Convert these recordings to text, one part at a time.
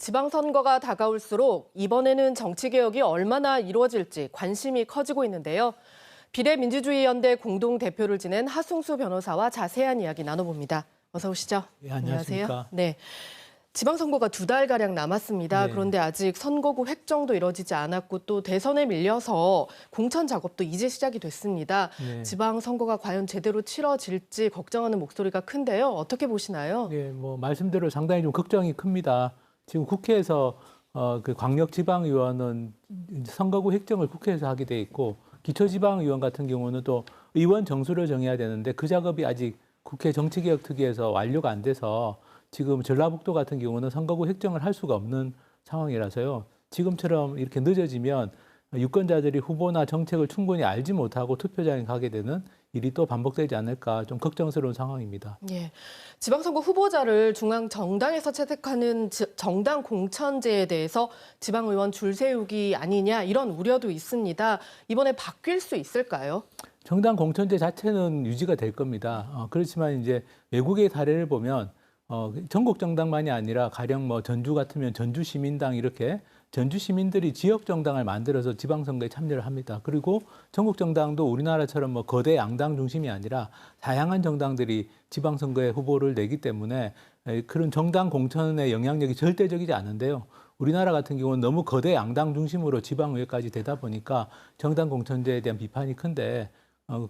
지방선거가 다가올수록 이번에는 정치개혁이 얼마나 이루어질지 관심이 커지고 있는데요. 비례민주주의연대 공동대표를 지낸 하승수 변호사와 자세한 이야기 나눠봅니다. 어서 오시죠. 네, 안녕하십니까. 네. 지방선거가 2달가량 남았습니다. 네. 그런데 아직 선거구 획정도 이뤄지지 않았고 또 대선에 밀려서 공천 작업도 이제 시작이 됐습니다. 네. 지방선거가 과연 제대로 치러질지 걱정하는 목소리가 큰데요. 어떻게 보시나요? 네, 말씀대로 상당히 좀 걱정이 큽니다. 지금 국회에서 그 광역지방의원은 선거구 획정을 국회에서 하게 돼 있고 기초지방의원 같은 경우는 또 의원 정수를 정해야 되는데 그 작업이 아직 국회 정치개혁특위에서 완료가 안 돼서 지금 전라북도 같은 경우는 선거구 획정을 할 수가 없는 상황이라서요. 지금처럼 이렇게 늦어지면 유권자들이 후보나 정책을 충분히 알지 못하고 투표장에 가게 되는 일이 또 반복되지 않을까 좀 걱정스러운 상황입니다. 예, 지방선거 후보자를 중앙 정당에서 채택하는 정당 공천제에 대해서 지방의원 줄 세우기 아니냐 이런 우려도 있습니다. 이번에 바뀔 수 있을까요? 정당 공천제 자체는 유지가 될 겁니다. 그렇지만 이제 외국의 사례를 보면 전국 정당만이 아니라 가령 전주 같으면 전주 시민당 이렇게 전주 시민들이 지역 정당을 만들어서 지방선거에 참여를 합니다. 그리고 전국 정당도 우리나라처럼 거대 양당 중심이 아니라 다양한 정당들이 지방선거에 후보를 내기 때문에 그런 정당 공천의 영향력이 절대적이지 않은데요. 우리나라 같은 경우는 너무 거대 양당 중심으로 지방의회까지 되다 보니까 정당 공천제에 대한 비판이 큰데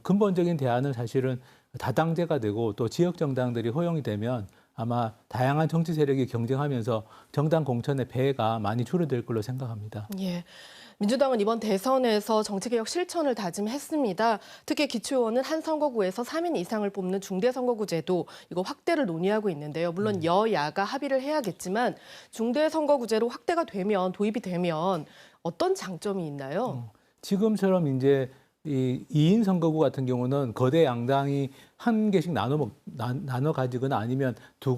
근본적인 대안은 사실은 다당제가 되고 또 지역 정당들이 허용이 되면 아마 다양한 정치 세력이 경쟁하면서 정당 공천의 폐해가 많이 줄어들 걸로 생각합니다. 예. 민주당은 이번 대선에서 정치개혁 실천을 다짐했습니다. 특히 기초의원은 한 선거구에서 3인 이상을 뽑는 중대선거구제도 이거 확대를 논의하고 있는데요. 물론 여야가 합의를 해야겠지만 중대선거구제로 확대가 되면 도입이 되면 어떤 장점이 있나요? 지금처럼 이제 이 2인 선거구 같은 경우는 거대 양당이 한 개씩 나눠 가지거나 아니면 두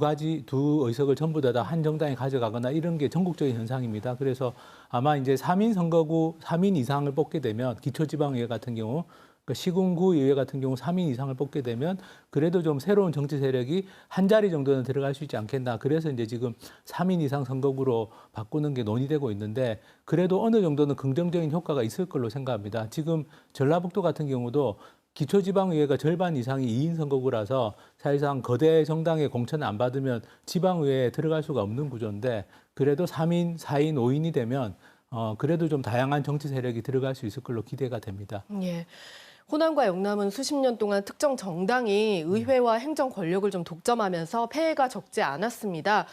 의석을 전부 다 한 정당이 가져가거나 이런 게 전국적인 현상입니다. 그래서 아마 이제 3인 선거구 3인 이상을 뽑게 되면 기초지방의회 같은 경우 시군구 의회 같은 경우 3인 이상을 뽑게 되면 그래도 좀 새로운 정치 세력이 한 자리 정도는 들어갈 수 있지 않겠나. 그래서 이제 지금 3인 이상 선거구로 바꾸는 게 논의되고 있는데 그래도 어느 정도는 긍정적인 효과가 있을 걸로 생각합니다. 지금 전라북도 같은 경우도 기초지방의회가 절반 이상이 2인 선거구라서 사실상 거대 정당의 공천을 안 받으면 지방의회에 들어갈 수가 없는 구조인데 그래도 3인, 4인, 5인이 되면 그래도 좀 다양한 정치 세력이 들어갈 수 있을 걸로 기대가 됩니다. 예. 호남과 영남은 수십 년 동안 특정 정당이 의회와 행정 권력을 좀 독점하면서 폐해가 적지 않았습니다.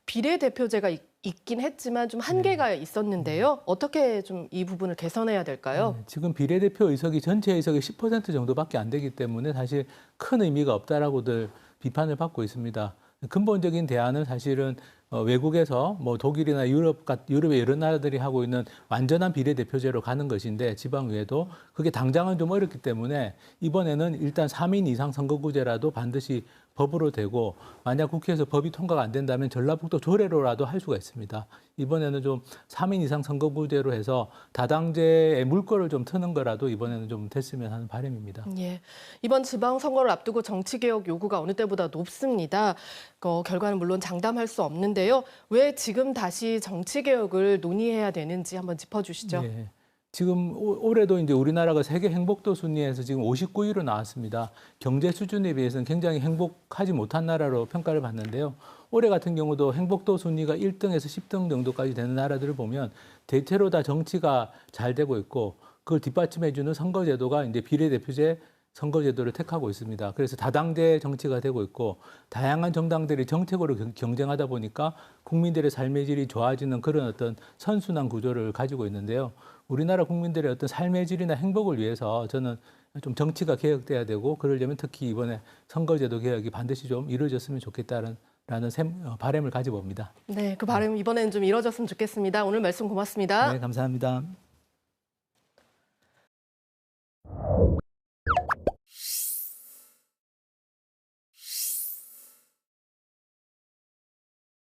비례대표제가 있긴 했지만 좀 한계가 있었는데요. 어떻게 좀 이 부분을 개선해야 될까요? 지금 비례대표 의석이 전체 의석의 10% 정도밖에 안 되기 때문에 사실 큰 의미가 없다라고들 비판을 받고 있습니다. 근본적인 대안은 사실은 외국에서 독일이나 유럽의 여러 나라들이 하고 있는 완전한 비례대표제로 가는 것인데 지방의회도 그게 당장은 좀 어렵기 때문에 이번에는 일단 3인 이상 선거구제라도 반드시 법으로 되고 만약 국회에서 법이 통과가 안 된다면 전라북도 조례로라도 할 수가 있습니다. 이번에는 좀 3인 이상 선거구제로 해서 다당제의 물꼬를 좀 트는 거라도 이번에는 좀 됐으면 하는 바람입니다. 예, 이번 지방선거를 앞두고 정치개혁 요구가 어느 때보다 높습니다. 결과는 물론 장담할 수 없는데요. 왜 지금 다시 정치개혁을 논의해야 되는지 한번 짚어주시죠. 네. 지금 올해도 이제 우리나라가 세계 행복도 순위에서 지금 59위로 나왔습니다. 경제 수준에 비해서는 굉장히 행복하지 못한 나라로 평가를 받는데요. 올해 같은 경우도 행복도 순위가 1등에서 10등 정도까지 되는 나라들을 보면 대체로 다 정치가 잘 되고 있고 그걸 뒷받침해주는 선거제도가 이제 비례대표제 선거제도를 택하고 있습니다. 그래서 다당제 정치가 되고 있고 다양한 정당들이 정책으로 경쟁하다 보니까 국민들의 삶의 질이 좋아지는 그런 어떤 선순환 구조를 가지고 있는데요. 우리나라 국민들의 어떤 삶의 질이나 행복을 위해서 저는 좀 정치가 개혁돼야 되고 그러려면 특히 이번에 선거제도 개혁이 반드시 좀 이루어졌으면 좋겠다는 바람을 가지고 옵니다. 네, 그 바람 이번에는 좀 이루어졌으면 좋겠습니다. 오늘 말씀 고맙습니다. 네, 감사합니다.